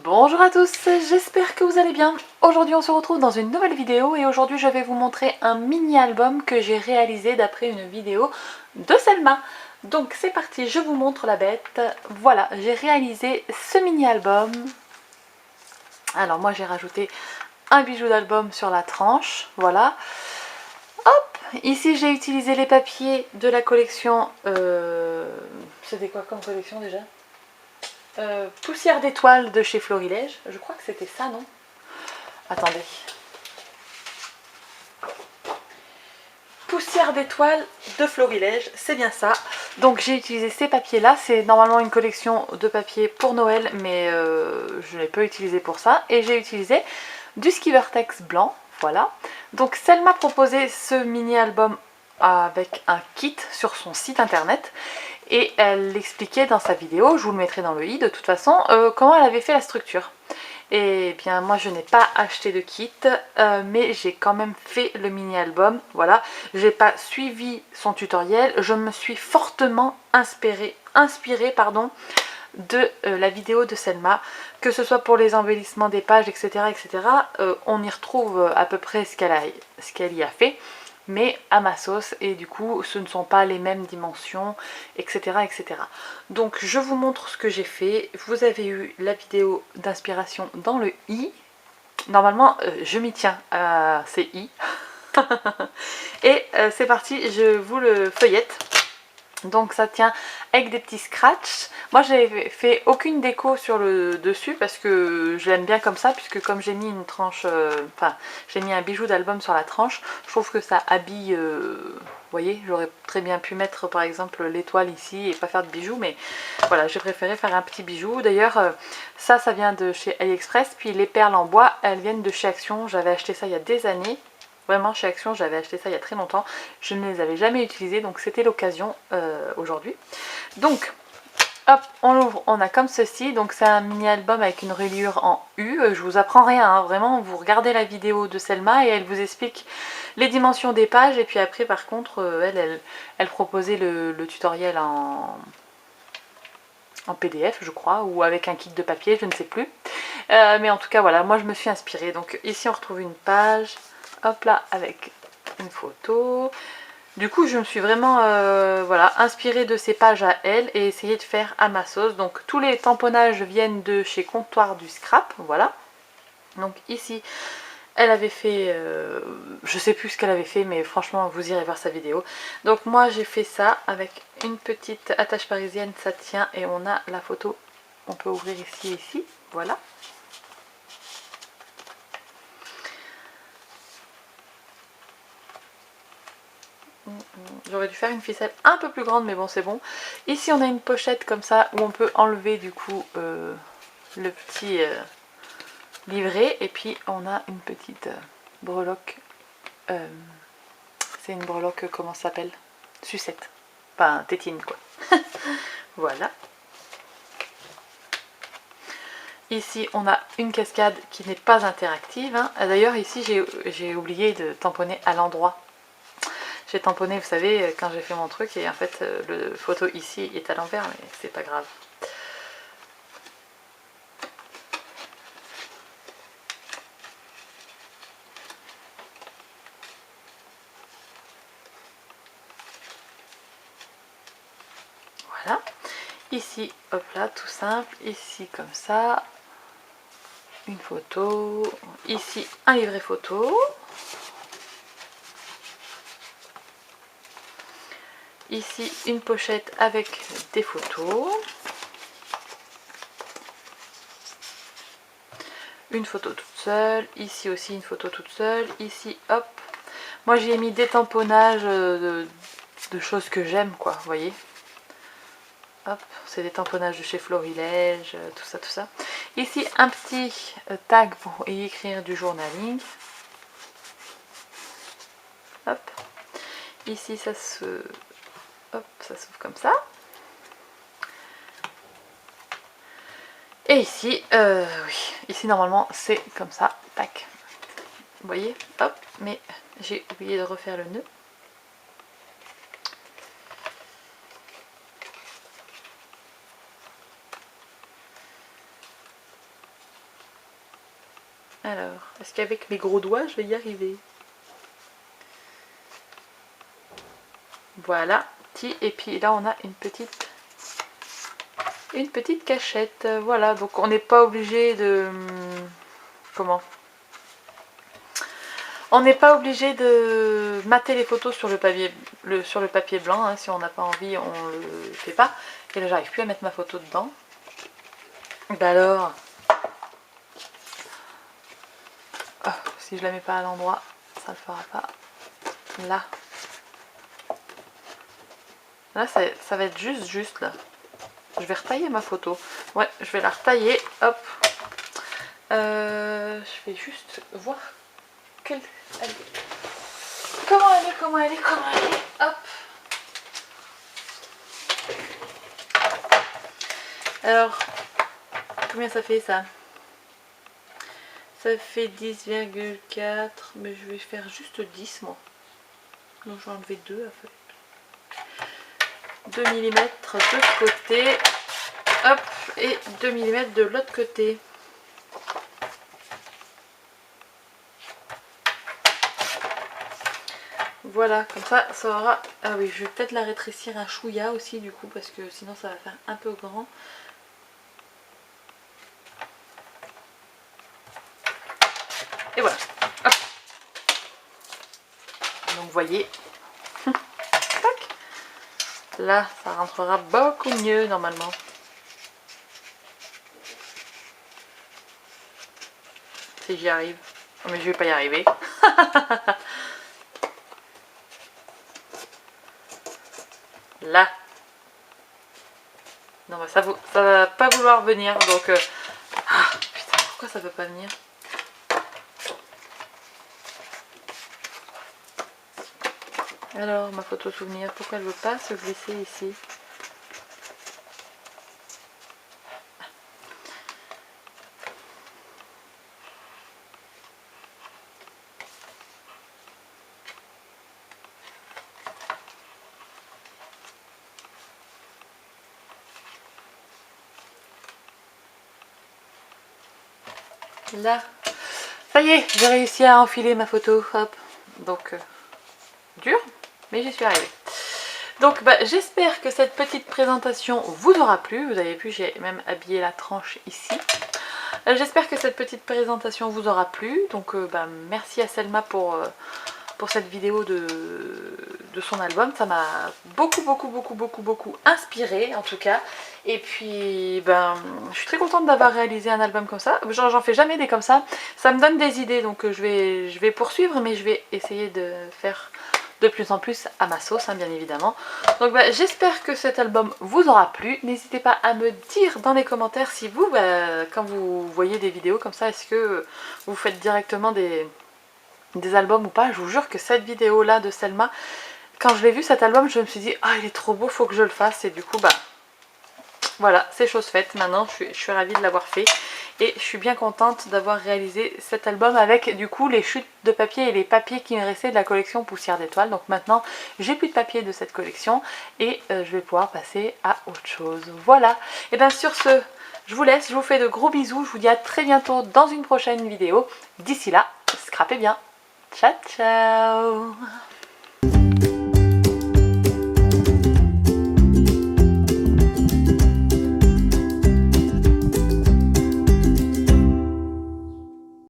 Bonjour à tous, j'espère que vous allez bien. Aujourd'hui on se retrouve dans une nouvelle vidéo et aujourd'hui je vais vous montrer un mini-album que j'ai réalisé d'après une vidéo de Selma. Donc c'est parti, je vous montre la bête. Voilà, j'ai réalisé ce mini-album. Alors moi j'ai rajouté un bijou d'album sur la tranche, voilà. Hop, ici j'ai utilisé les papiers de la collection... C'était quoi comme collection déjà? Poussière d'étoiles de chez Florilège. Je crois que c'était ça, non? Attendez. Poussière d'étoiles de Florilège, c'est bien ça. Donc j'ai utilisé ces papiers là. C'est normalement une collection de papiers pour Noël, mais je ne l'ai pas utilisé pour ça. Et j'ai utilisé du Skivertex blanc. Voilà. Donc Selma proposait ce mini-album avec un kit sur son site internet. Et elle expliquait dans sa vidéo, je vous le mettrai dans le i de toute façon, comment elle avait fait la structure. Et bien moi je n'ai pas acheté de kit, mais j'ai quand même fait le mini-album, voilà. J'ai pas suivi son tutoriel, je me suis fortement inspirée de la vidéo de Selma, que ce soit pour les embellissements des pages, etc. etc. On y retrouve à peu près ce qu'elle y a fait, mais à ma sauce, et du coup ce ne sont pas les mêmes dimensions, etc. etc. Donc je vous montre ce que j'ai fait. Vous avez eu la vidéo d'inspiration dans le i. Normalement je m'y tiens à ces i. Et c'est parti, je vous le feuillette. Donc ça tient avec des petits scratchs. Moi j'ai fait aucune déco sur le dessus parce que je l'aime bien comme ça, puisque comme j'ai mis une tranche, j'ai mis un bijou d'album sur la tranche, je trouve que ça habille, vous voyez, j'aurais très bien pu mettre par exemple l'étoile ici et pas faire de bijoux, mais voilà, j'ai préféré faire un petit bijou. D'ailleurs ça vient de chez AliExpress, puis les perles en bois elles viennent de chez Action. J'avais acheté ça il y a des années. Vraiment chez Action, j'avais acheté ça il y a très longtemps. Je ne les avais jamais utilisés, donc c'était l'occasion aujourd'hui. Donc, hop, on l'ouvre, on a comme ceci. Donc c'est un mini-album avec une reliure en U. Je vous apprends rien, hein, vraiment, vous regardez la vidéo de Selma et elle vous explique les dimensions des pages. Et puis après, par contre, elle proposait le tutoriel en PDF, je crois, ou avec un kit de papier, je ne sais plus. Mais en tout cas, voilà, moi je me suis inspirée. Donc ici, on retrouve une page. Hop là, avec une photo. Du coup, je me suis vraiment voilà, inspirée de ces pages à elle et essayé de faire à ma sauce. Donc tous les tamponnages viennent de chez Comptoir du Scrap, voilà. Donc ici, elle avait fait, je sais plus ce qu'elle avait fait, mais franchement, vous irez voir sa vidéo. Donc moi, j'ai fait ça avec une petite attache parisienne, ça tient, et on a la photo. On peut ouvrir ici et ici, voilà. J'aurais dû faire une ficelle un peu plus grande, mais bon, c'est bon. Ici, on a une pochette comme ça où on peut enlever du coup le petit livret. Et puis, on a une petite breloque. C'est une breloque, comment ça s'appelle? Sucette. Enfin, tétine, quoi. Voilà. Ici, on a une cascade qui n'est pas interactive, hein. D'ailleurs, ici, j'ai oublié de tamponner à l'endroit. J'ai tamponné, vous savez, quand j'ai fait mon truc, et en fait, le photo ici est à l'envers, mais c'est pas grave. Voilà. Ici, hop là, tout simple. Ici, comme ça. Une photo. Ici, un livret photo. Ici, une pochette avec des photos. Une photo toute seule. Ici aussi, une photo toute seule. Ici, hop. Moi, j'y ai mis des tamponnages de choses que j'aime, quoi, vous voyez. Hop, c'est des tamponnages de chez Florilège, tout ça, tout ça. Ici, un petit tag pour y écrire du journaling. Hop. Ici, ça se... Hop, ça s'ouvre comme ça. Et ici, oui, ici normalement c'est comme ça, tac. Vous voyez, hop, mais j'ai oublié de refaire le nœud. Alors, est-ce qu'avec mes gros doigts, je vais y arriver? Voilà, et puis là on a une petite cachette. Voilà, donc on n'est pas obligé de... Comment? On n'est pas obligé de mater les photos sur le papier, blanc, hein. Si on n'a pas envie, on le fait pas. Et là j'arrive plus à mettre ma photo dedans. Bah alors, oh, si je la mets pas à l'endroit, ça le fera pas. Là. Là ça va être juste là. Je vais retailler ma photo. Ouais, je vais la retailler. Hop. Je vais juste voir comment elle est. Hop. Alors, combien ça fait ça? Ça fait 10,4, mais je vais faire juste 10 moi. Donc je vais enlever 2 à fait. 2 mm de côté. Hop, et 2 mm de l'autre côté. Voilà, comme ça aura... Ah oui, je vais peut-être la rétrécir un chouïa aussi du coup, parce que sinon ça va faire un peu grand. Et voilà. Hop. Donc vous voyez, là ça rentrera beaucoup mieux normalement. Si j'y arrive. Oh, mais je vais pas y arriver. Là. Non mais ça va pas vouloir venir donc... Ah putain, pourquoi ça veut pas venir? Alors ma photo souvenir, pourquoi elle veut pas se glisser ici? Là, ça y est, j'ai réussi à enfiler ma photo, hop. Donc, dur, mais j'y suis arrivée. Donc, bah, j'espère que cette petite présentation vous aura plu. Vous avez vu, j'ai même habillé la tranche ici. J'espère que cette petite présentation vous aura plu. Donc, bah, merci à Selma pour cette vidéo de son album. Ça m'a beaucoup inspiré en tout cas. Et puis ben je suis très contente d'avoir réalisé un album comme ça. J'en fais jamais des comme ça. Ça me donne des idées, donc je vais poursuivre, mais je vais essayer de faire de plus en plus à ma sauce, hein, bien évidemment. Donc bah, j'espère que cet album vous aura plu. N'hésitez pas à me dire dans les commentaires si vous, quand vous voyez des vidéos comme ça, est-ce que vous faites directement des albums ou pas. Je vous jure que cette vidéo là de Selma, quand je l'ai vu cet album, je me suis dit ah il est trop beau, faut que je le fasse. Et du coup bah voilà, c'est chose faite. Maintenant je suis ravie de l'avoir fait et je suis bien contente d'avoir réalisé cet album avec du coup les chutes de papier et les papiers qui me restaient de la collection Poussière d'étoiles. Donc maintenant j'ai plus de papier de cette collection et je vais pouvoir passer à autre chose. Voilà, et bien sur ce je vous laisse, je vous fais de gros bisous, je vous dis à très bientôt dans une prochaine vidéo. D'ici là, scrapez bien. Ciao ciao.